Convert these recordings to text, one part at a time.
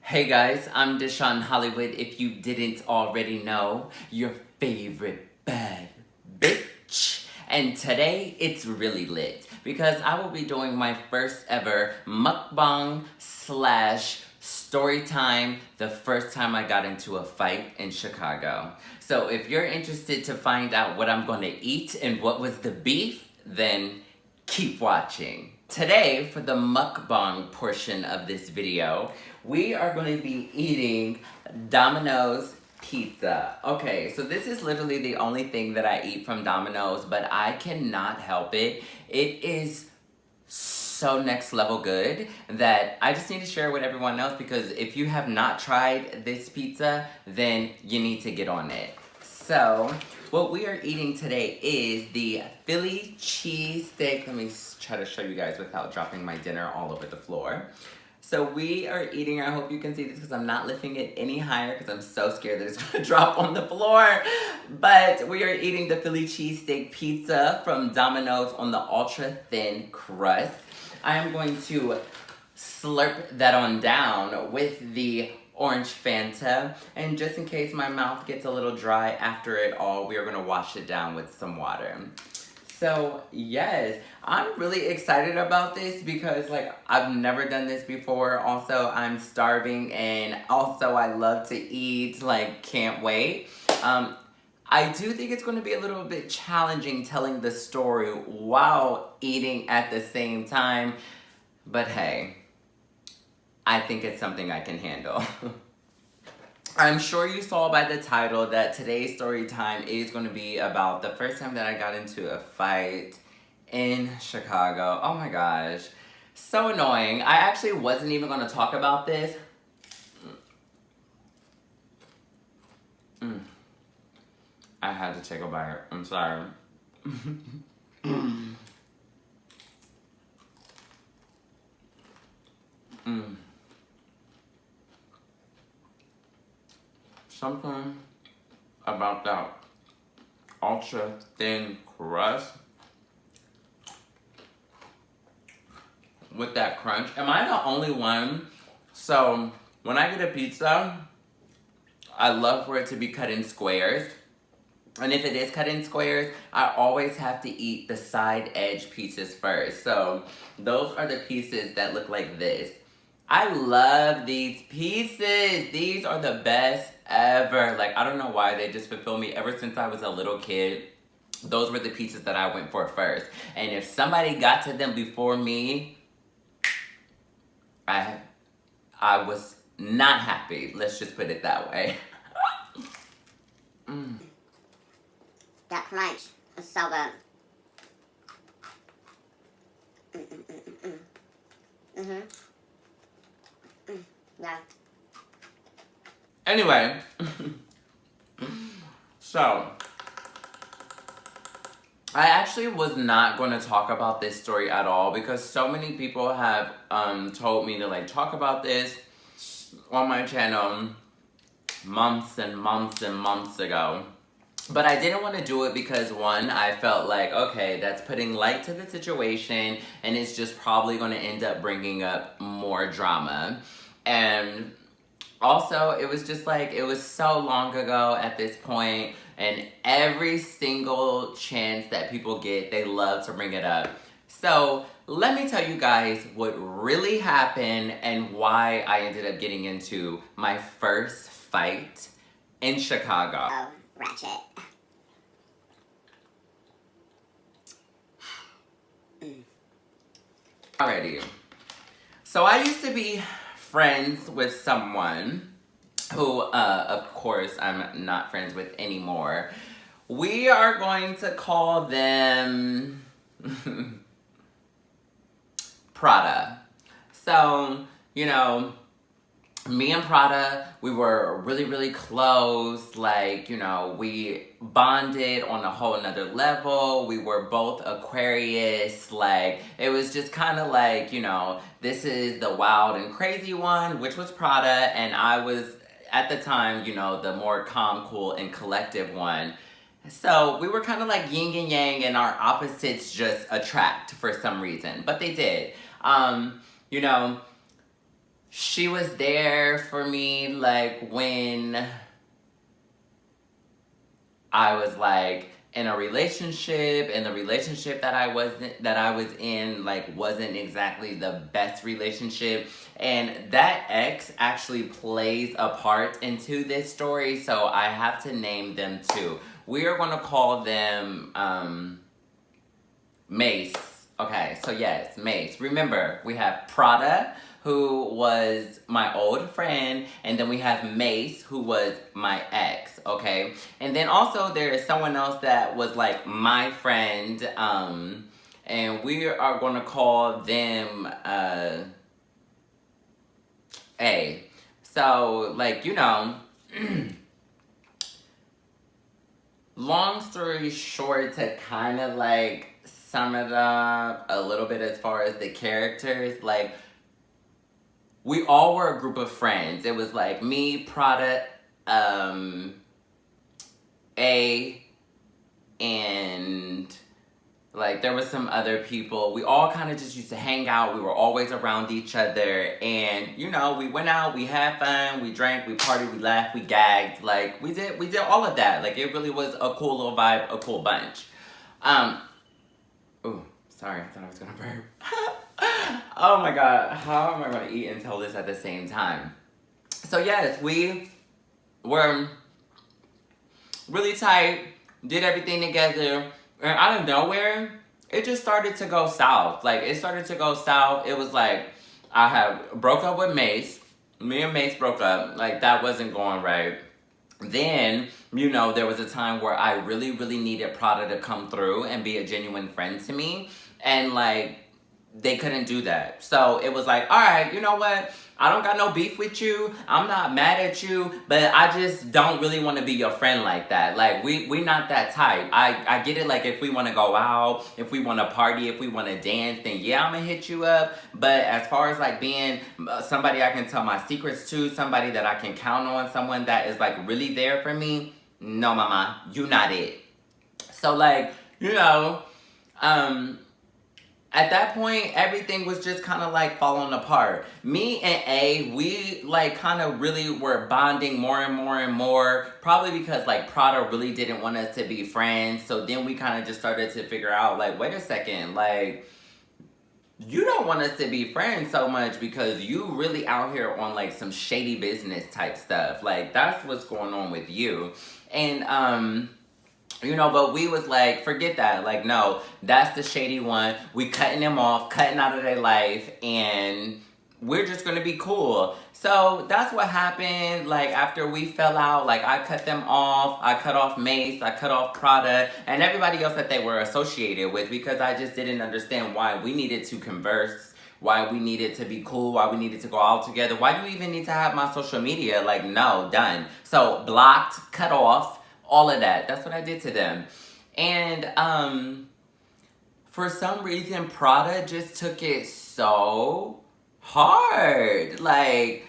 Hey guys, I'm Deshaun Hollywood. If you didn't already know, your favorite bad bitch. And today it's really lit because I will be doing my first ever mukbang slash story time the first time I got into a fight in Chicago. So if you're interested to find out what I'm gonna eat and what was the beef, then keep watching. Today, for the mukbang portion of this video, we are going to be eating Domino's pizza. Okay, so this is literally the only thing that I eat from Domino's, but I cannot help it. It is so next level good that I just need to share with everyone else, because if you have not tried this pizza, then you need to get on it. So, what we are eating today is the Philly cheesesteak. Let me try to show you guys without dropping my dinner all over the floor. So we are eating, I hope you can see this because I'm not lifting it any higher because I'm so scared that it's going to drop on the floor. But we are eating the Philly cheesesteak pizza from Domino's on the ultra thin crust. I am going to slurp that on down with the orange Fanta, and just in case my mouth gets a little dry after it all, we are going to wash it down with some water. So yes, I'm really excited about this because I've never done this before. Also, I'm starving, and also I love to eat, can't wait. I do think it's going to be a little bit challenging telling the story while eating at the same time, but hey, I think it's something I can handle. I'm sure you saw by the title that today's story time is going to be about the first time that I got into a fight in Chicago. Oh my gosh. So annoying. I actually wasn't even going to talk about this. I had to take a bite. I'm sorry. Something about that ultra thin crust with that crunch. Am I the only one? So when I get a pizza, I love for it to be cut in squares. And if it is cut in squares, I always have to eat the side edge pieces first. So those are the pieces that look like this. I love these pieces. These are the best ever. I don't know why, they just fulfill me. Ever since I was a little kid, those were the pieces that I went for first. And if somebody got to them before me, I was not happy. Let's just put it that way. That crunch is so good. Yeah. Anyway, so I actually was not going to talk about this story at all because so many people have told me to talk about this on my channel months and months and months ago. But I didn't want to do it because, one, I felt like, okay, that's putting light to the situation and it's just probably going to end up bringing up more drama. And also, it was just it was so long ago at this point, and every single chance that people get, they love to bring it up. So let me tell you guys what really happened and why I ended up getting into my first fight in Chicago. Oh, ratchet. Alrighty. So I used to be friends with someone who, of course, I'm not friends with anymore. We are going to call them PRADA. So, me and PRADA, we were really, really close. We bonded on a whole nother level. We were both Aquarius. It was just kind of this is the wild and crazy one, which was PRADA, and I was, at the time, the more calm, cool, and collective one. So we were kind of yin and yang, and our opposites just attract for some reason, but they did. she was there for me, like, when I was, like, in a relationship, and the relationship that I was in, like, wasn't exactly the best relationship. And that ex actually plays a part into this story, so I have to name them too. We are gonna call them, Mace. Okay, so yes, Mace. Remember, we have Prada, who was my old friend, and then we have Mace, who was my ex, okay? And then also there is someone else that was like my friend, and we are gonna call them, A. So, like, you know, long story short, to kind of like sum it up a little bit as far as the characters, like, we all were a group of friends. It was like me, Prada, A, and like there was some other people. We all kind of just used to hang out. We were always around each other, and you know, we went out, we had fun, we drank, we partied, we laughed, we gagged. Like we did all of that. Like it really was a cool little vibe, a cool bunch. Oh, sorry, I thought I was gonna burp. Oh my god, how am I gonna eat and tell this at the same time? So yes, we were really tight, did everything together, and out of nowhere, it just started to go south. Like, it started to go south. It was like, I had broke up with Mace. Me and Mace broke up. Like, that wasn't going right. Then, you know, there was a time where I really, really needed Prada to come through and be a genuine friend to me. And, like, they couldn't do that. So it was like, all right, you know what? I don't got no beef with you. I'm not mad at you, but I just don't really want to be your friend like that. Like, we not that type. I get it, like, if we want to go out, if we want to party, if we want to dance, then yeah, I'm going to hit you up. But as far as, like, being somebody I can tell my secrets to, somebody that I can count on, someone that is, like, really there for me, no, mama, you not it. So, like, you know, at that point, everything was just kind of like falling apart. Me and A, we like kind of really were bonding more and more and more. Probably because like Prada really didn't want us to be friends. So then we kind of just started to figure out like, wait a second, like, you don't want us to be friends so much because you really out here on like some shady business type stuff. Like, that's what's going on with you. And, you know, but we was like, forget that. Like, no, that's the shady one. We cutting them off, cutting out of their life, and we're just gonna be cool. So that's what happened. Like, after we fell out, like, I cut them off. I cut off Mace, I cut off Prada, and everybody else that they were associated with, because I just didn't understand why we needed to converse, why we needed to be cool, why we needed to go out together. Why do you even need to have my social media? Like, no, done. So blocked, cut off, all of that. That's what I did to them. And for some reason, Prada just took it so hard. Like,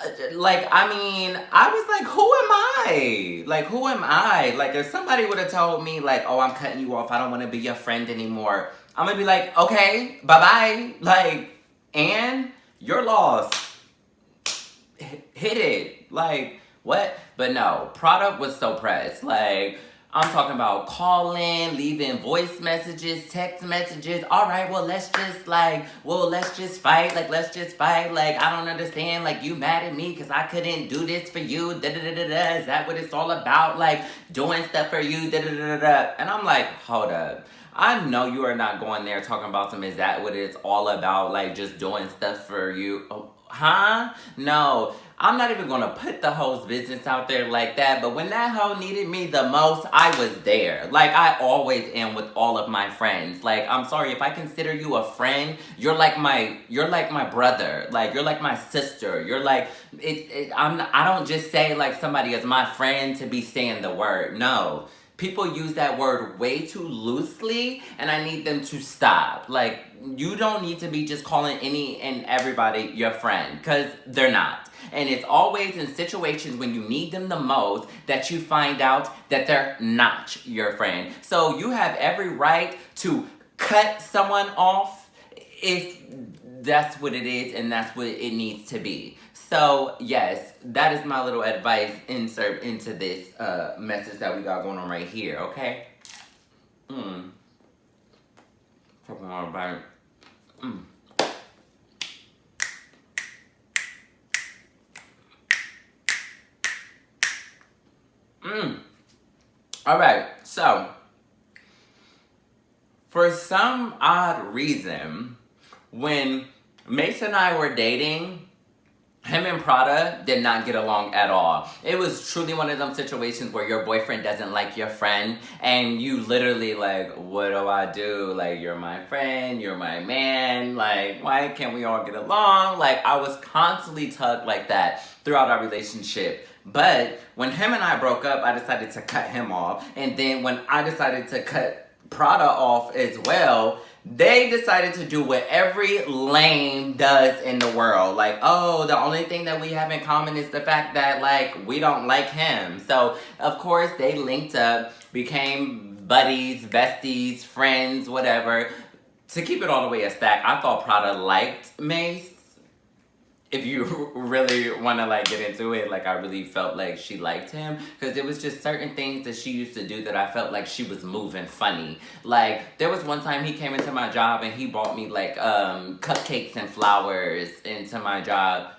I mean, I was like, who am I? Like, who am I? Like, if somebody would have told me, like, oh, I'm cutting you off, I don't want to be your friend anymore, I'm gonna be like, okay, bye-bye. Like, and you're lost. Hit it. Like, what? But no, Prada was so pressed. Like, I'm talking about calling, leaving voice messages, text messages. All right, well, let's just fight. Like, let's just fight. Like, I don't understand. Like, you mad at me because I couldn't do this for you. Da-da-da-da-da. Is that what it's all about? Like, doing stuff for you. Da-da-da-da-da. And I'm like, hold up. I know you are not going there talking about some, is that what it's all about? Like, just doing stuff for you. Oh, huh? No. I'm not even gonna put the hoe's business out there like that, but when that hoe needed me the most, I was there. Like, I always am with all of my friends. Like, I'm sorry, if I consider you a friend, you're like my brother. Like, you're like my sister. You're like, I don't just say like somebody is my friend to be saying the word. No. People use that word way too loosely, and I need them to stop. Like, you don't need to be just calling any and everybody your friend, because they're not. And it's always in situations when you need them the most that you find out that they're not your friend. So you have every right to cut someone off if that's what it is and that's what it needs to be. So, yes, that is my little advice insert into this message that we got going on right here, okay? Talking all about All right, so for some odd reason, when Mace and I were dating, him and Prada did not get along at all. It was truly one of them situations where your boyfriend doesn't like your friend and you literally like, what do I do? Like, you're my friend, you're my man, like, why can't we all get along? Like, I was constantly tugged like that throughout our relationship. But when him and I broke up, I decided to cut him off. And then when I decided to cut Prada off as well, they decided to do what every lame does in the world. Like, oh, the only thing that we have in common is the fact that, like, we don't like him. So, of course, they linked up, became buddies, besties, friends, whatever. To keep it all the way a stack, I thought Prada liked Mace. If you really want to, like, get into it, like, I really felt like she liked him. Because there was just certain things that she used to do that I felt like she was moving funny. Like, there was one time he came into my job and he bought me, like, cupcakes and flowers into my job.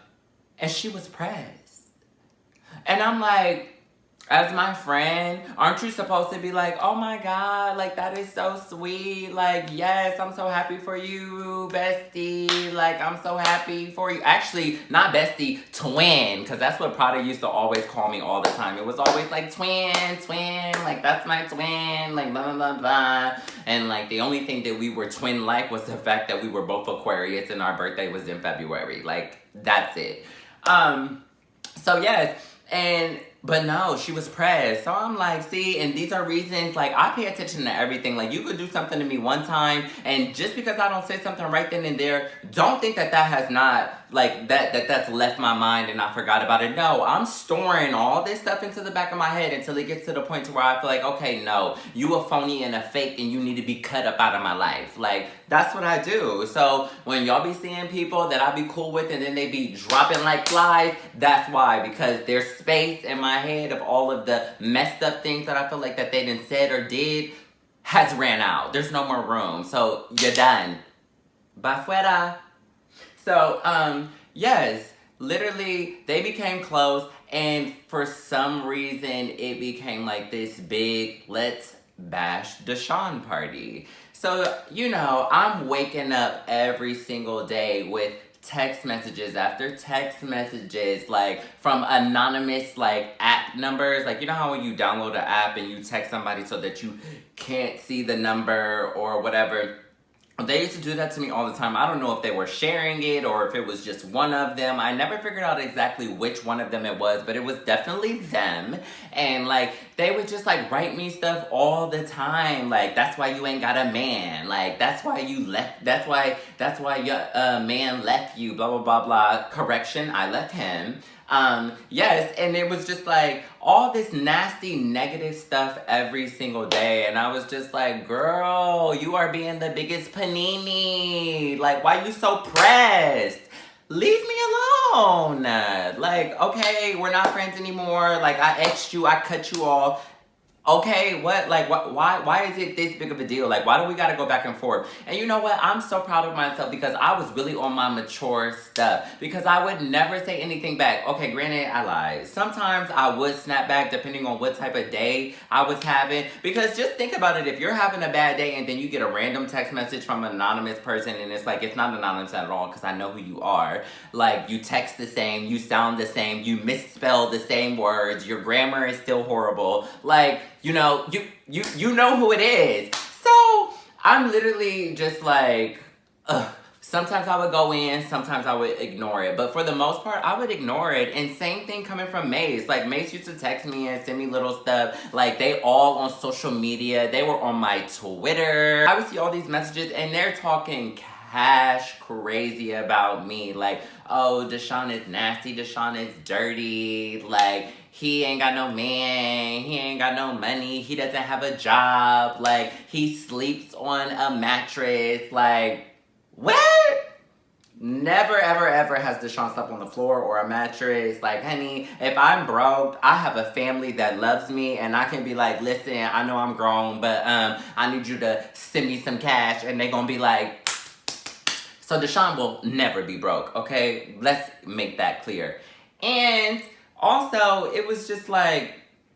And she was pressed. And I'm like, as my friend, aren't you supposed to be like, oh my God, like, that is so sweet. Like, yes, I'm so happy for you, bestie. Like, I'm so happy for you. Actually, not bestie, twin. Because that's what Prada used to always call me all the time. It was always like, twin, like, that's my twin, like, blah, blah, blah, blah. And, like, the only thing that we were twin-like was the fact that we were both Aquarius and our birthday was in February. Like, that's it. So, yes, but no, she was pressed. So I'm like, see, and these are reasons, like, I pay attention to everything. Like, you could do something to me one time, and just because I don't say something right then and there, don't think that has not, like, that's left my mind and I forgot about it. No, I'm storing all this stuff into the back of my head until it gets to the point to where I feel like, okay, no, you a phony and a fake and you need to be cut up out of my life. Like, that's what I do. So when y'all be seeing people that I be cool with and then they be dropping like flies, that's why. Because there's space in my head of all of the messed up things that I feel like that they done said or did has ran out. There's no more room. So you're done. Bye fuera. So, yes, literally they became close and for some reason it became like this big let's bash Deshaun party. So, you know, I'm waking up every single day with text messages after text messages, like, from anonymous, like, app numbers. Like, you know how when you download an app and you text somebody so that you can't see the number or whatever? They used to do that to me all the time. I don't know if they were sharing it or if it was just one of them. I never figured out exactly which one of them it was, but it was definitely them. And, like, they would just, like, write me stuff all the time. Like, that's why you ain't got a man. Like, that's why you left. That's why your man left you, blah, blah, blah, blah. Correction, I left him. Yes, and it was just like all this nasty negative stuff every single day, and I was just like, girl, you are being the biggest panini. Like, why you so pressed? Leave me alone. Like, okay, we're not friends anymore. Like, I X'd you, I cut you off. Okay, what? Like, why is it this big of a deal? Like, why do we gotta go back and forth? And you know what? I'm so proud of myself because I was really on my mature stuff. Because I would never say anything back. Okay, granted, I lied. Sometimes I would snap back depending on what type of day I was having. Because just think about it. If you're having a bad day and then you get a random text message from an anonymous person and it's like, it's not anonymous at all because I know who you are. Like, you text the same, you sound the same, you misspell the same words, your grammar is still horrible. Like, you know, you know who it is. So, I'm literally just like, ugh. Sometimes I would go in, sometimes I would ignore it. But for the most part, I would ignore it. And same thing coming from Mace. Like, Mace used to text me and send me little stuff. Like, they all on social media. They were on my Twitter. I would see all these messages and they're talking cash crazy about me. Like, oh, Deshaun is nasty. Deshaun is dirty. Like, he ain't got no man, he ain't got no money, he doesn't have a job, like, he sleeps on a mattress, like, what? Never, ever, ever has Deshaun slept on the floor or a mattress. Like, honey, if I'm broke, I have a family that loves me, and I can be like, listen, I know I'm grown, but I need you to send me some cash, and they gonna be like, so Deshaun will never be broke, okay? Let's make that clear. And also, it was just like,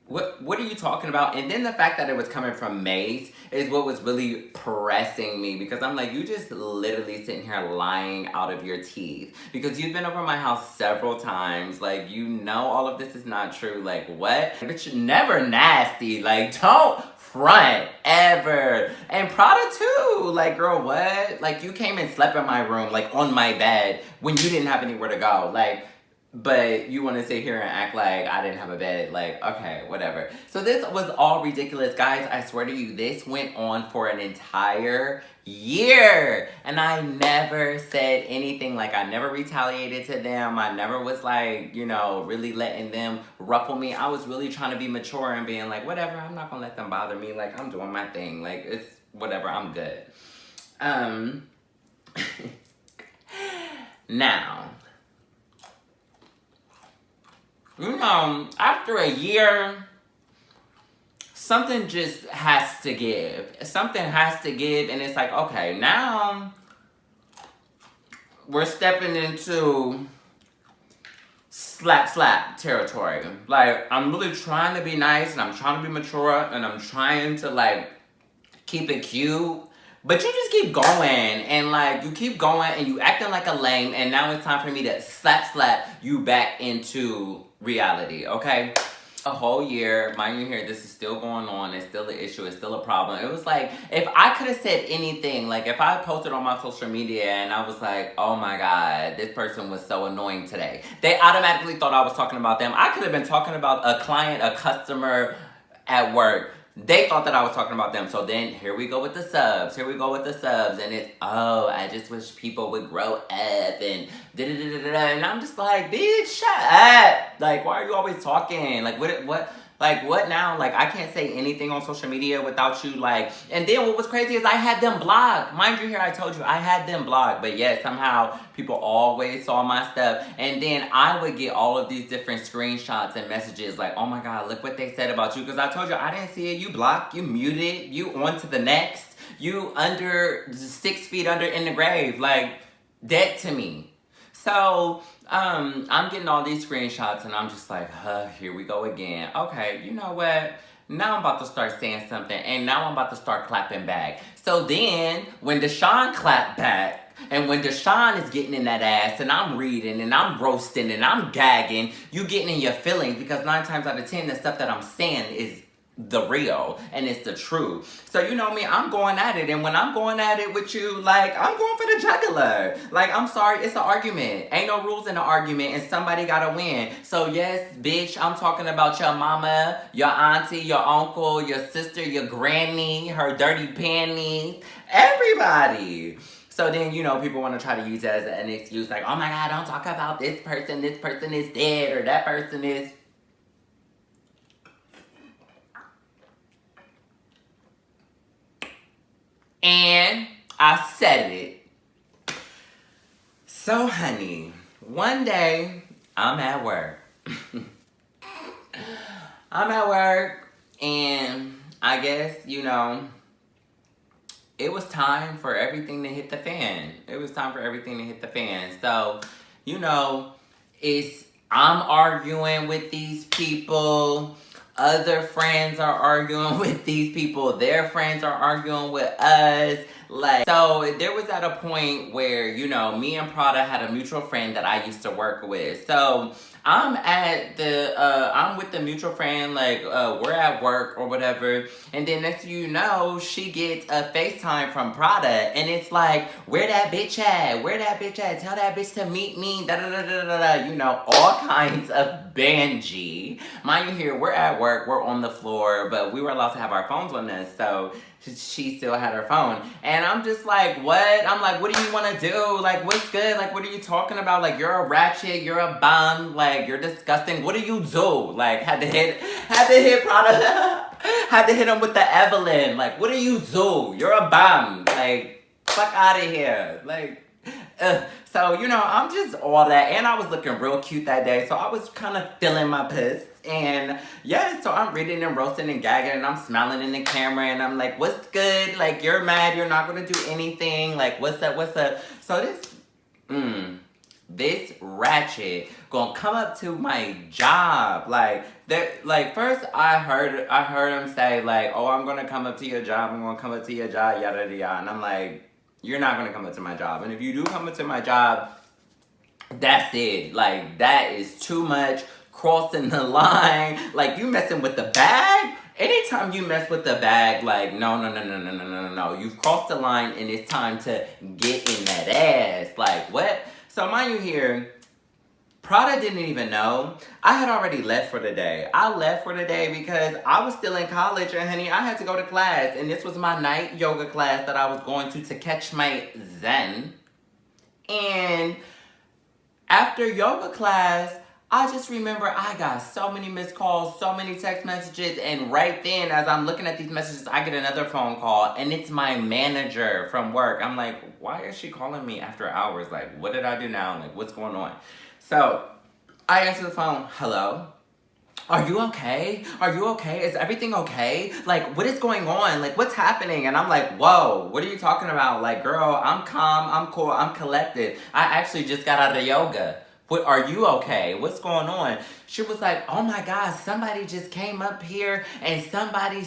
what are you talking about? And then the fact that it was coming from Mace is what was really pressing me, because I'm like, you just literally sitting here lying out of your teeth, because you've been over my house several times. Like, you know all of this is not true. Like, what? Bitch, never nasty. Like, don't front ever. And PRADA too. Like, girl, what? Like, you came and slept in my room, like on my bed, when you didn't have anywhere to go. Like, but you want to sit here and act like I didn't have a bed. Like, okay, whatever. So this was all ridiculous. Guys, I swear to you, this went on for an entire year. And I never said anything. Like, I never retaliated to them. I never was like, you know, really letting them ruffle me. I was really trying to be mature and being like, whatever, I'm not going to let them bother me. Like, I'm doing my thing. Like, it's whatever, I'm good. Now, you know, after a year, something just has to give. Something has to give, and it's like, okay, now we're stepping into slap territory. Like, I'm really trying to be nice, and I'm trying to be mature, and I'm trying to, like, keep it cute. But you just keep going, and like, you keep going, and you acting like a lame, and now it's time for me to slap you back into reality, okay? A whole year, mind you here, this is still going on, it's still an issue, it's still a problem. It was like, if I could have said anything, like if I posted on my social media and I was like, oh my God, this person was so annoying today, they automatically thought I was talking about them. I could have been talking about a client, a customer at work. They thought that I was talking about them. So then here we go with the subs. And it's, oh, I just wish people would grow up and da-da-da-da-da. And I'm just like, bitch, shut up. Like, why are you always talking? Like, what now? Like, I can't say anything on social media without you, like, and then what was crazy is I had them blocked. Mind you here, I told you, I had them blocked, but yet somehow people always saw my stuff, and then I would get all of these different screenshots and messages like, oh my God, look what they said about you, because I told you, I didn't see it, you blocked, you muted, you on to the next, you under 6 feet under in the grave, like, dead to me. So, I'm getting all these screenshots and I'm just like, here we go again. Okay, you know what? Now I'm about to start saying something, and now I'm about to start clapping back. So then, when Deshaun clapped back, and when Deshaun is getting in that ass, and I'm reading, and I'm roasting, and I'm gagging, you getting in your feelings, because 9 times out of 10, the stuff that I'm saying is the real, and it's the truth. So you know me, I'm going at it, and when I'm going at it with you, like, I'm going for the jugular. Like, I'm sorry, it's an argument. Ain't no rules in the argument, and somebody gotta win. So yes, bitch, I'm talking about your mama, your auntie, your uncle, your sister, your granny, her dirty panties, everybody. So then, you know, people want to try to use that as an excuse, like, oh my God, don't talk about this person is dead, or that person is. And I said it. So, honey, one day I'm at work. And I guess, you know, it was time for everything to hit the fan. So, you know, I'm arguing with these people. Other friends are arguing with these people. Their friends are arguing with us. Like, so there was at a point where, you know, me and PRADA had a mutual friend that I used to work with. So I'm with the mutual friend, like, we're at work or whatever, and then next thing you know, she gets a FaceTime from PRADA, and it's like, where that bitch at? Tell that bitch to meet me, da-da-da-da-da-da, you know, all kinds of banji. Mind you here, we're at work, we're on the floor, but we were allowed to have our phones on us, so she still had her phone. And I'm just like, what? I'm like, what do you want to do? Like, what's good? Like, what are you talking about? Like, you're a ratchet, you're a bum, like, you're disgusting. What do you do? Like, had to hit PRADA. Had to hit him with the Evelyn. Like, what do you do? You're a bum. Like, fuck out of here. Like, So, you know, I'm just all that. And I was looking real cute that day. So I was kind of feeling my puss. And yeah, so I'm reading and roasting and gagging and I'm smiling in the camera and I'm like, what's good? Like, you're mad, you're not gonna do anything. Like, what's up, what's up? So this ratchet gonna come up to my job. Like first I heard him say like, oh, I'm gonna come up to your job, I'm gonna come up to your job, yada yada yada. And I'm like, you're not gonna come up to my job. And if you do come up to my job, that's it. Like, that is too much. Crossing the line. Like, you messing with the bag? Anytime you mess with the bag, like, no. You've crossed the line and it's time to get in that ass. Like, what? So, mind you here, Prada didn't even know. I had already left for the day. I left for the day because I was still in college and honey, I had to go to class. And this was my night yoga class that I was going to catch my zen. And after yoga class, I just remember I got so many missed calls, so many text messages, and right then, as I'm looking at these messages, I get another phone call, and it's my manager from work. I'm like, why is she calling me after hours? Like, what did I do now? Like, what's going on? So, I answer the phone, hello? Are you okay? Are you okay? Is everything okay? Like, what is going on? Like, what's happening? And I'm like, whoa, what are you talking about? Like, girl, I'm calm, I'm cool, I'm collected. I actually just got out of yoga. What, are you okay? What's going on? She was like, oh my God, somebody just came up here and somebody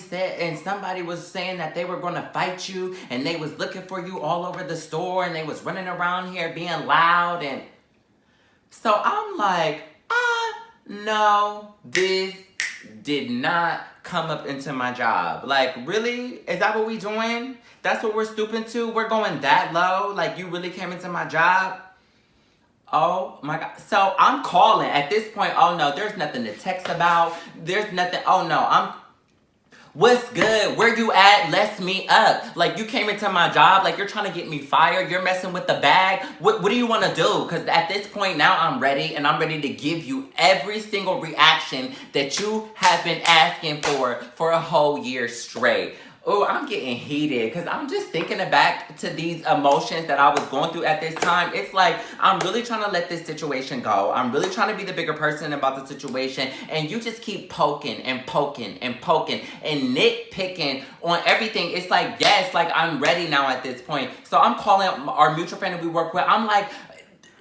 was saying that they were gonna fight you and they was looking for you all over the store and they was running around here being loud. And so I'm like, no, this did not come up into my job. Like, really? Is that what we doing? That's what we're stooping to? We're going that low? Like, you really came into my job? Oh my God. So I'm calling at this point. Oh no, there's nothing to text about. There's nothing. Oh no, what's good? Where you at? Let's meet up. Like, you came into my job, like you're trying to get me fired. You're messing with the bag. What do you want to do? Because at this point now I'm ready and I'm ready to give you every single reaction that you have been asking for a whole year straight. Oh, I'm getting heated because I'm just thinking back to these emotions that I was going through at this time. It's like, I'm really trying to let this situation go. I'm really trying to be the bigger person about the situation. And you just keep poking and poking and poking and nitpicking on everything. It's like, yes, like I'm ready now at this point. So I'm calling our mutual friend that we work with. I'm like,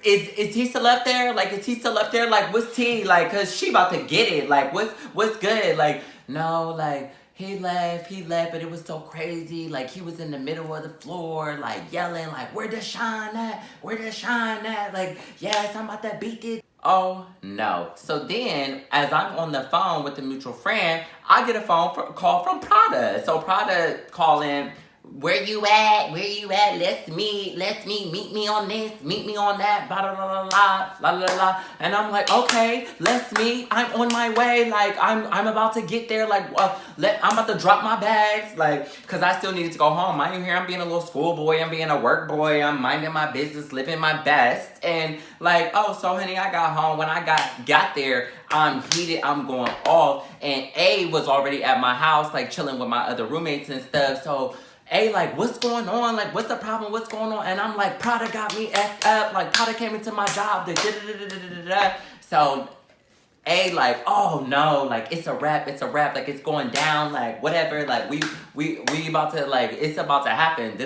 is he still up there? Like, is he still up there? Like, what's T? Like, cause she about to get it. Like, what's good? Like, no, like, he left, but it was so crazy. Like, he was in the middle of the floor, like, yelling, like, where the shine at? Where the shine at? Like, yes, I'm about to beat this. Oh, no. So then, as I'm on the phone with the mutual friend, I get a call from Prada. So Prada calling, where you at? Where you at? Let's meet, meet me on this, meet me on that, blah, blah, blah, blah, blah, blah, blah. And I'm like, okay, let's meet. I'm on my way. Like, I'm about to get there. Like, I'm about to drop my bags. Like, because I still needed to go home. I'm here, I'm being a little schoolboy. I'm being a work boy. I'm minding my business, living my best. And like, oh, so honey, I got home. When I got there, I'm heated, I'm going off. And A was already at my house, like, chilling with my other roommates and stuff. So A, like, what's going on? Like, what's the problem? What's going on? And I'm like, Prada got me effed up. Like, Prada came into my job. So A, like, oh no, like, it's a wrap. Like, it's going down. Like, whatever. Like, we about to, like, it's about to happen.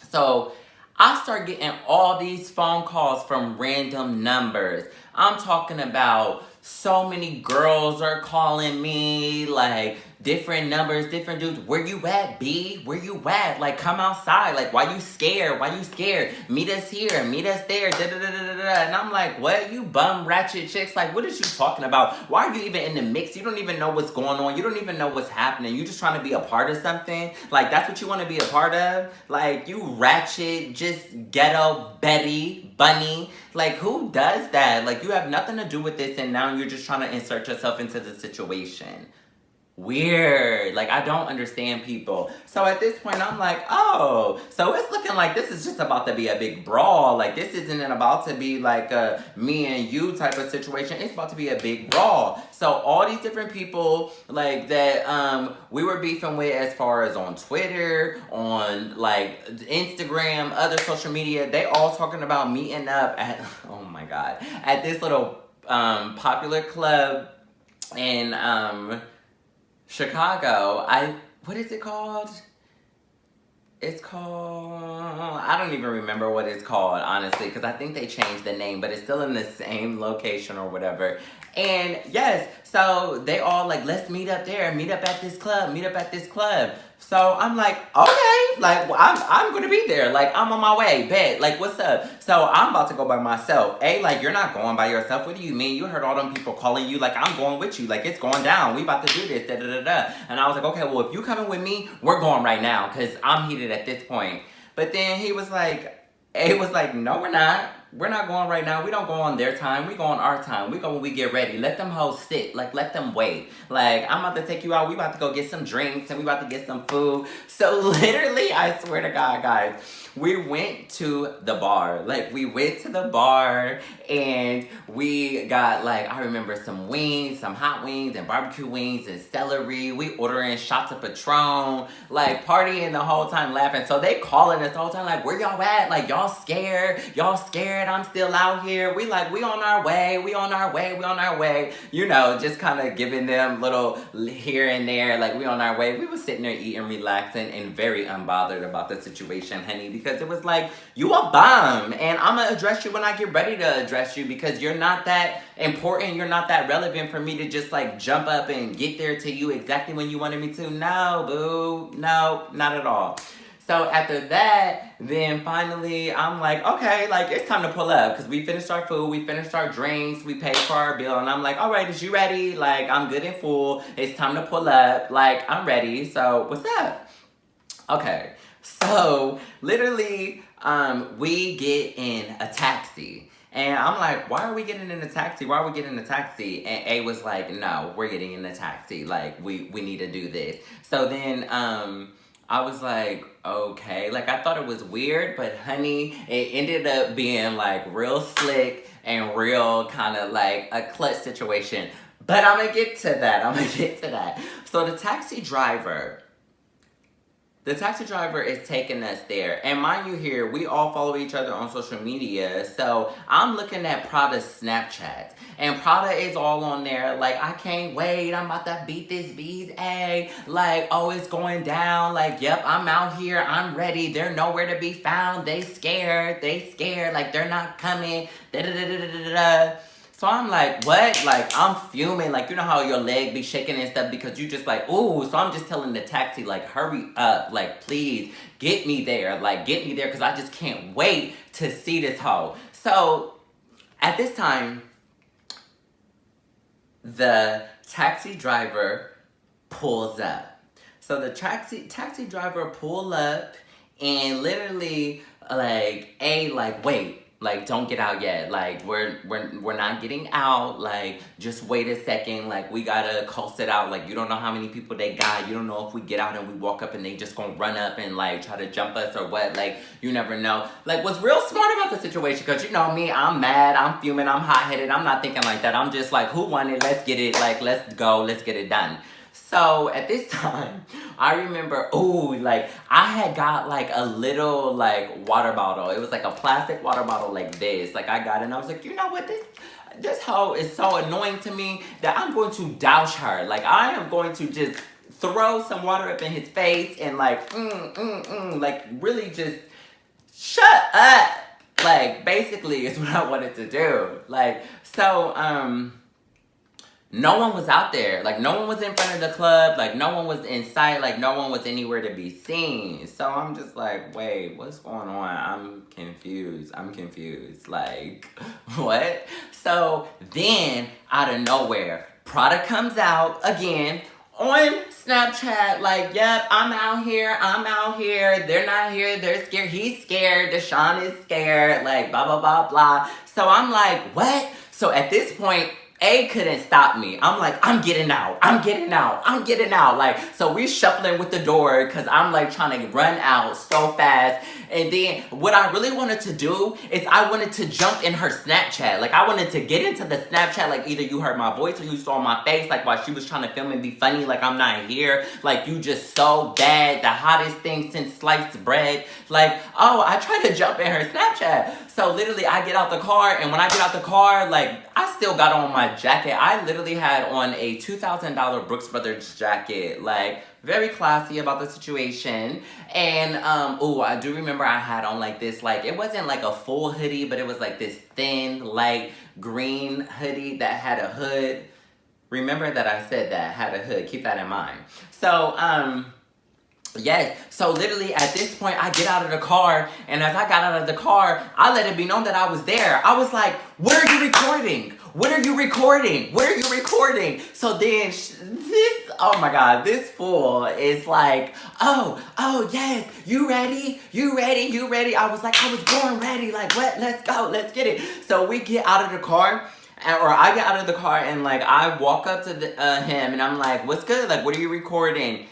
So I start getting all these phone calls from random numbers. I'm talking about so many girls are calling me, like, different numbers, different dudes. Where you at, B? Where you at? Like, come outside. Like, why you scared? Meet us here, meet us there, And I'm like, what? You bum ratchet chicks? Like, what is you talking about? Why are you even in the mix? You don't even know what's going on. You don't even know what's happening. You just trying to be a part of something? Like, that's what you want to be a part of? Like, you ratchet, just ghetto, Betty, bunny. Like, who does that? Like, you have nothing to do with this and now you're just trying to insert yourself into the situation. weird. Like, I don't understand people. So at this point, I'm like, oh, so it's looking like this is just about to be a big brawl. Like, this isn't about to be like a me and you type of situation. It's about to be a big brawl. So all these different people, like, that we were beefing with as far as on Twitter, on, like, Instagram, other social media, they all talking about meeting up at, oh my God, at this little popular club in Chicago. What is it called? It's called, I don't even remember what it's called, honestly, because I think they changed the name, but it's still in the same location or whatever. And yes, so they all like, let's meet up there, meet up at this club, meet up at this club. So I'm like, okay, like, well, I'm gonna be there. Like, I'm on my way, bet. Like, what's up? So I'm about to go by myself. Like, you're not going by yourself. What do you mean? You heard all them people calling you. Like, I'm going with you. Like, it's going down. We about to do this, da da da da. And I was like, okay, well, if you coming with me, we're going right now, because I'm heated at this point. But then he was like, no, we're not. We're not going right now. We don't go on their time. We go on our time. We go when we get ready. Let them hoes sit. Like, let them wait. Like, I'm about to take you out. We about to go get some drinks and we about to get some food. So literally, I swear to God, guys, we went to the bar. Like, we went to the bar and we got, like, I remember some wings, some hot wings and barbecue wings and celery. We ordering shots of Patron, like, partying the whole time, laughing. So they calling us the whole time, like, where y'all at? Like, y'all scared? Y'all scared? I'm still out here. We like, we on our way. We on our way. We on our way. You know, just kind of giving them little here and there, like, we on our way. We was sitting there eating, relaxing, and very unbothered about the situation, honey, because it was like, you a bum, and I'm gonna address you when I get ready to address you, because you're not that important, you're not that relevant for me to just like jump up and get there to you exactly when you wanted me to. No, boo, no, not at all. So after that, then finally, I'm like, okay, like, it's time to pull up, because we finished our food, we finished our drinks, we paid for our bill, and I'm like, all right, is you ready? Like, I'm good and full. It's time to pull up. Like, I'm ready. So what's up? Okay. So literally, we get in a taxi. And I'm like, why are we getting in a taxi? Why are we getting in a taxi? And A was like, no, we're getting in a taxi. Like, we need to do this. So then, I was like, okay. Like, I thought it was weird, but honey, it ended up being like real slick and real kind of like a clutch situation. But I'm gonna get to that. So the taxi driver is taking us there. And mind you here, we all follow each other on social media. So I'm looking at Prada's Snapchat. And Prada is all on there. Like, I can't wait. I'm about to beat this bee's egg. Like, oh, it's going down. Like, yep, I'm out here. I'm ready. They're nowhere to be found. They scared. Like, they're not coming. Da-da-da-da-da-da. So I'm like, what? Like, I'm fuming. Like, you know how your leg be shaking and stuff because you just like, ooh. So I'm just telling the taxi, like, hurry up. Like, please, get me there. Like, get me there because I just can't wait to see this hoe. So at this time, the taxi driver pulls up. So the taxi driver pull up and literally, like, wait. Like, don't get out yet. Like, we're not getting out. Like, just wait a second. Like, we gotta coast it out. Like, you don't know how many people they got. You don't know if we get out and we walk up and they just gonna run up and, like, try to jump us or what. Like, you never know. Like, what's real smart about the situation, because you know me, I'm mad, I'm fuming, I'm hot-headed. I'm not thinking like that. I'm just like, who won it? Let's get it. Like, let's go. Let's get it done. So at this time, I remember, like, I had got like a little like water bottle. It was like a plastic water bottle like this. Like, I got it and I was like, you know what, this hoe is so annoying to me that I'm going to douse her. Like, I am going to just throw some water up in his face and like, like, really just shut up. Like, basically is what I wanted to do. Like, so, no one was out there. Like, no one was in front of the club. Like, no one was in sight. Like, no one was anywhere to be seen. So I'm just like, wait, what's going on? I'm confused. Like, what? So then, out of nowhere, Prada comes out again on Snapchat. Like, yep, I'm out here. They're not here. They're scared. He's scared. Deshaun is scared. Like, blah, blah, blah, blah. So I'm like, what? So at this point, A couldn't stop me. I'm like, I'm getting out. I'm getting out. I'm getting out. Like, so we shuffling with the door because I'm like trying to run out so fast. And then what I really wanted to do is I wanted to jump in her Snapchat. Like, I wanted to get into the Snapchat. Like, either you heard my voice or you saw my face. Like, while she was trying to film and be funny. Like, I'm not here. Like, you just so bad. The hottest thing since sliced bread. Like, oh, I tried to jump in her Snapchat. So literally, I get out the car. And when I get out the car, like, I still got on my jacket. I literally had on a $2,000 Brooks Brothers jacket. Like, very classy about the situation. And, I do remember I had on like this, like, it wasn't like a full hoodie, but it was like this thin, light green hoodie that had a hood. Remember that I said that, had a hood. Keep that in mind. So, yes, so literally at this point, I get out of the car, and as I got out of the car, I let it be known that I was there. I was like, what are you recording? What are you recording? What are you recording? So then oh my God, this fool is like, oh, yes, you ready? You ready? You ready? I was like, I was born ready. Like, what? Let's go. Let's get it. So we get out of the car. Or I get out of the car, and like, I walk up to him, and I'm like, what's good? Like, what are you recording?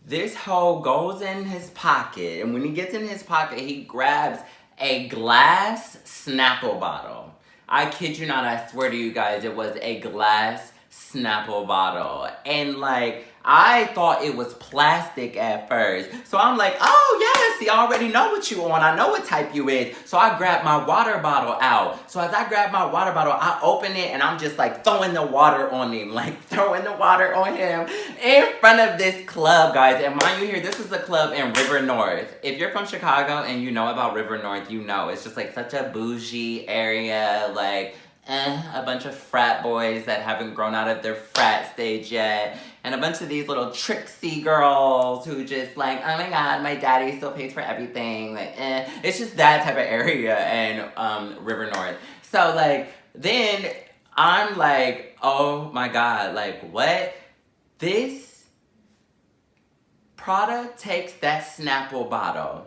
This hoe goes in his pocket, and when he gets in his pocket, he grabs a glass Snapple bottle. I kid you not, I swear to you guys, it was a glass Snapple bottle. And like, I thought it was plastic at first. So I'm like, oh yes, he already know what you on. I know what type you is. So I grabbed my water bottle out. So as I grab my water bottle, I open it and I'm just like throwing the water on him. Like throwing the water on him in front of this club, guys. And mind you here, this is a club in River North. If you're from Chicago and you know about River North, you know it's just like such a bougie area. Like, a bunch of frat boys that haven't grown out of their frat stage yet. And a bunch of these little tricksy girls who just like, oh my God, my daddy still pays for everything. Like, It's just that type of area in River North. So like, then I'm like, oh my God, like what? This PRADA takes that Snapple bottle,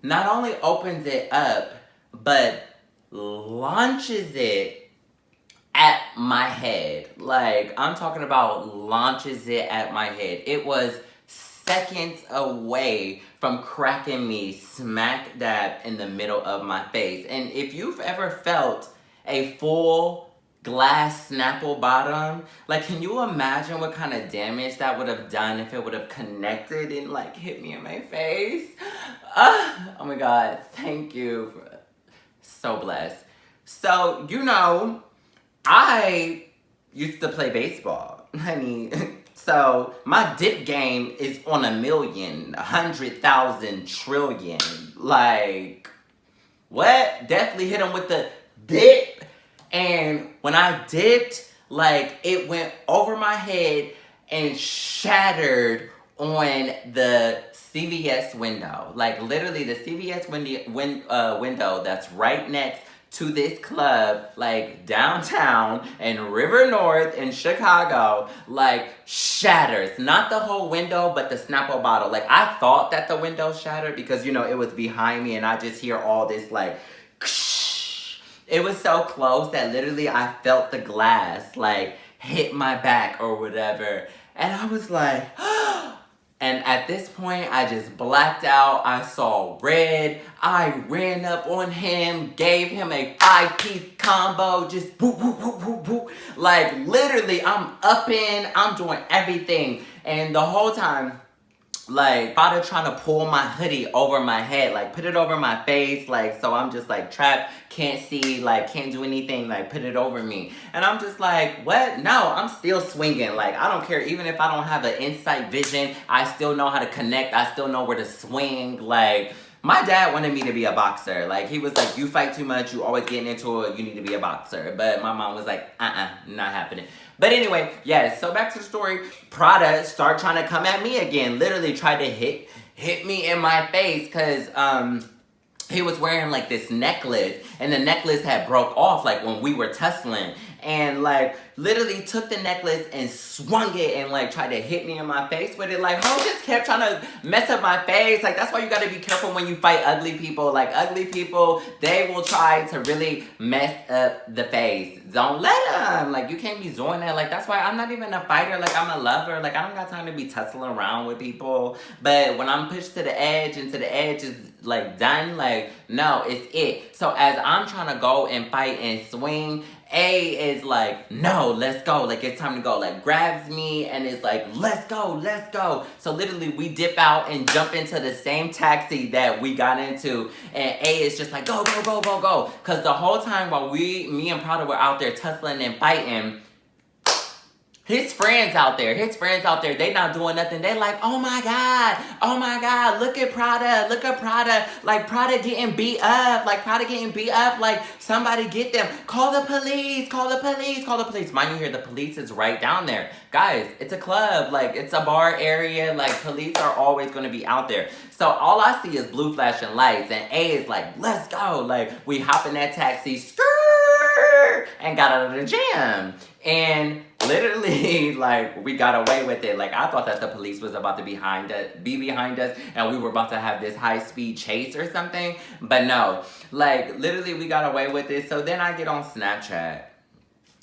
not only opens it up, but launches it at my head. Like, I'm talking about launches it at my head. It was seconds away from cracking me smack dab in the middle of my face. And if you've ever felt a full glass Snapple bottom, like, can you imagine what kind of damage that would have done if it would have connected and like hit me in my face? Oh my God, thank you. So blessed. So, you know, I used to play baseball, honey. So, my dip game is on 1,000,000, 100,000 trillion. Like, what? Definitely hit him with the dip. And when I dipped, like, it went over my head and shattered on the CVS window. Like, literally the CVS window that's right next to this club, like, downtown in River North in Chicago, like, shatters. Not the whole window, but the Snapple bottle. Like, I thought that the window shattered because, you know, it was behind me and I just hear all this, like, it was so close that literally I felt the glass, like, hit my back or whatever. And I was like, and at this point, I just blacked out. I saw red. I ran up on him, gave him a 5-piece combo, just whoop, whoop, whoop, whoop, whoop. Like, literally, I'm I'm doing everything. And the whole time, like, Prada trying to pull my hoodie over my head, like, put it over my face, like, so I'm just, like, trapped, can't see, like, can't do anything, like, put it over me. And I'm just like, what? No, I'm still swinging. Like, I don't care. Even if I don't have an insight vision, I still know how to connect. I still know where to swing. Like, my dad wanted me to be a boxer. Like, he was like, you fight too much, you always getting into it, you need to be a boxer. But my mom was like, not happening. But anyway, yes, so back to the story. Prada started trying to come at me again. Literally tried to hit me in my face because he was wearing like this necklace, and the necklace had broke off like when we were tussling. and like literally took the necklace and swung it and like tried to hit me in my face with it. Like, ho just kept trying to mess up my face. Like, that's why you gotta be careful when you fight ugly people. Like, ugly people, they will try to really mess up the face. Don't let them. Like, you can't be doing that. Like, that's why I'm not even a fighter. Like, I'm a lover. Like, I don't got time to be tussling around with people. But when I'm pushed to the edge and to the edge is like done, like, no, it's it. So as I'm trying to go and fight and swing, A is like, no, let's go. Like, it's time to go. Like, grabs me and is like, let's go, let's go. So literally we dip out and jump into the same taxi that we got into. And A is just like, go, go, go, go, go. Because the whole time while me and Prada were out there tussling and fighting, his friends out there, they not doing nothing. They like, oh my God, look at Prada. Like, Prada getting beat up. Like, somebody get them. Call the police. Mind you here, the police is right down there. Guys, it's a club. Like, it's a bar area. Like, police are always going to be out there. So all I see is blue flashing lights. And A is like, let's go. Like, we hop in that taxi, and got out of the jam. And literally, like, we got away with it. Like, I thought that the police was about to be behind us, and we were about to have this high-speed chase or something. But no, like, literally, we got away with it. So then I get on Snapchat.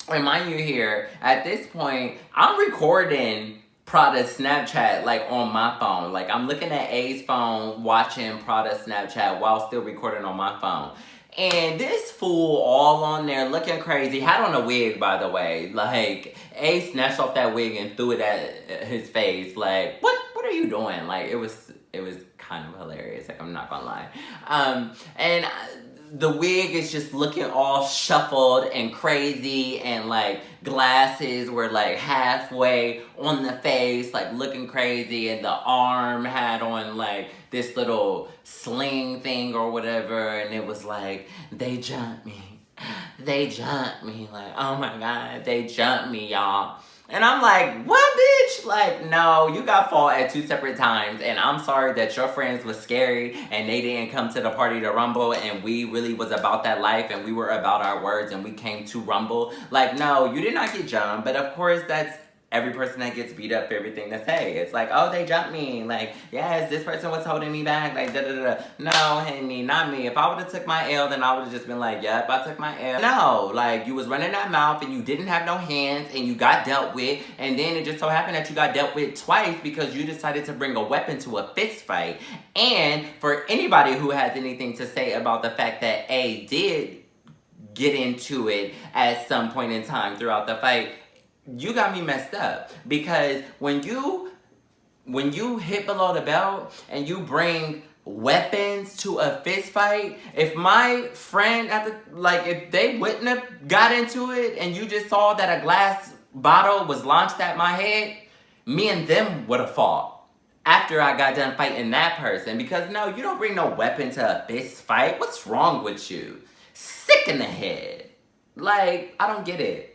And mind you here, at this point, I'm recording Prada's Snapchat, like, on my phone. Like, I'm looking at A's phone, watching Prada's Snapchat while still recording on my phone. And this fool all on there looking crazy, had on a wig, by the way. Like, A snatched off that wig and threw it at his face. Like, what are you doing? Like, it was kind of hilarious. Like, I'm not gonna lie. And the wig is just looking all shuffled and crazy, and like glasses were like halfway on the face, like looking crazy, and the arm had on like this little sling thing or whatever, and it was like, they jumped me, like, oh my God, they jumped me, y'all. And I'm like, what, bitch? Like, no, you got fought at 2 separate times, and I'm sorry that your friends was scary and they didn't come to the party to rumble, and we really was about that life, and we were about our words, and we came to rumble. Like, no, you did not get jumped, but of course that's every person that gets beat up for everything to say. It's like, oh, they jumped me. Like, yes, this person was holding me back. Like, da-da-da-da. No, honey, not me. If I would have took my L, then I would have just been like, yep, I took my L. No, like, you was running that mouth, and you didn't have no hands, and you got dealt with, and then it just so happened that you got dealt with twice because you decided to bring a weapon to a fist fight. And for anybody who has anything to say about the fact that A did get into it at some point in time throughout the fight, you got me messed up. Because when you hit below the belt and you bring weapons to a fist fight, if my friend if they wouldn't have got into it and you just saw that a glass bottle was launched at my head, me and them would have fought after I got done fighting that person. Because no, you don't bring no weapon to a fist fight. What's wrong with you? Sick in the head. Like, I don't get it.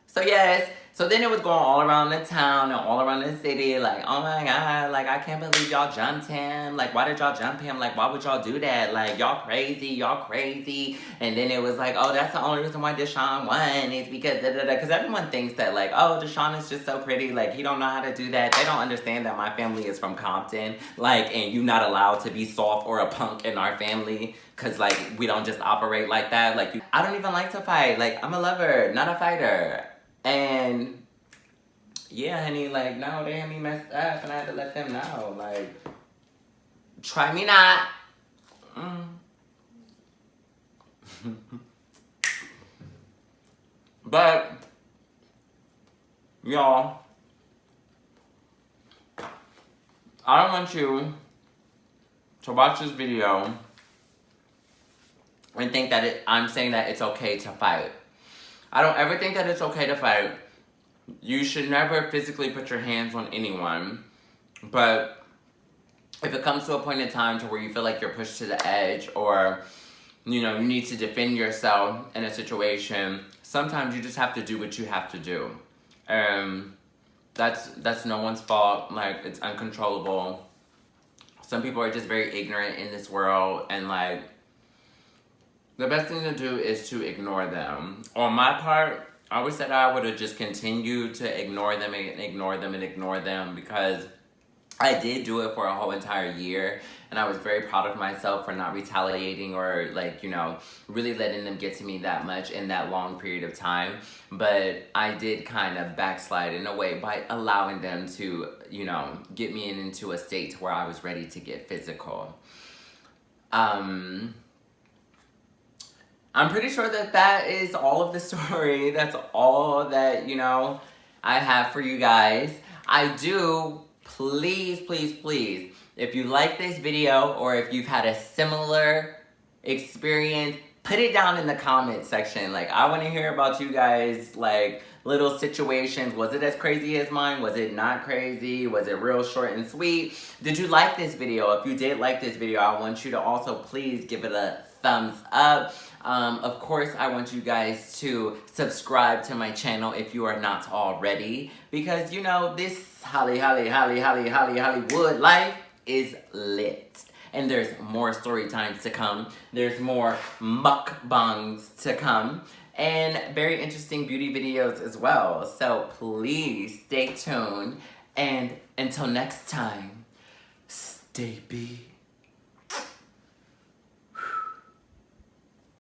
So yes, so then it was going all around the town and all around the city, like, oh my God, like, I can't believe y'all jumped him. Like, why did y'all jump him? Like, why would y'all do that? Like, y'all crazy. And then it was like, oh, that's the only reason why Deshaun won is because da-da-da. Because everyone thinks that, like, oh, Deshaun is just so pretty. Like, he don't know how to do that. They don't understand that my family is from Compton. Like, and you not allowed to be soft or a punk in our family. Because, like, we don't just operate like that. Like, I don't even like to fight. Like, I'm a lover, not a fighter. And yeah, honey, like, no, they had me messed up, and I had to let them know, like, try me not. But, y'all, I don't want you to watch this video and think that I'm saying that it's okay to fight. I don't ever think that it's okay to fight. You should never physically put your hands on anyone. But if it comes to a point in time to where you feel like you're pushed to the edge, or, you know, you need to defend yourself in a situation, sometimes you just have to do what you have to do. That's no one's fault. Like, it's uncontrollable. Some people are just very ignorant in this world, and like, the best thing to do is to ignore them. On my part, I always said I would have just continued to ignore them and ignore them and ignore them, because I did do it for a whole entire year, and I was very proud of myself for not retaliating or, like, you know, really letting them get to me that much in that long period of time. But I did kind of backslide in a way by allowing them to, you know, get me into a state where I was ready to get physical. I'm pretty sure that that is all of the story. That's all that, you know, I have for you guys. I do, please, please, please, if you like this video or if you've had a similar experience, put it down in the comment section. Like, I want to hear about you guys, like, little situations. Was it as crazy as mine? Was it not crazy? Was it real short and sweet? Did you like this video? If you did like this video, I want you to also please give it a thumbs up. Of course, I want you guys to subscribe to my channel if you are not already, because, you know, this Hollywood life is lit. And there's more story times to come. There's more mukbangs to come. And very interesting beauty videos as well. So please stay tuned. And until next time, stay big.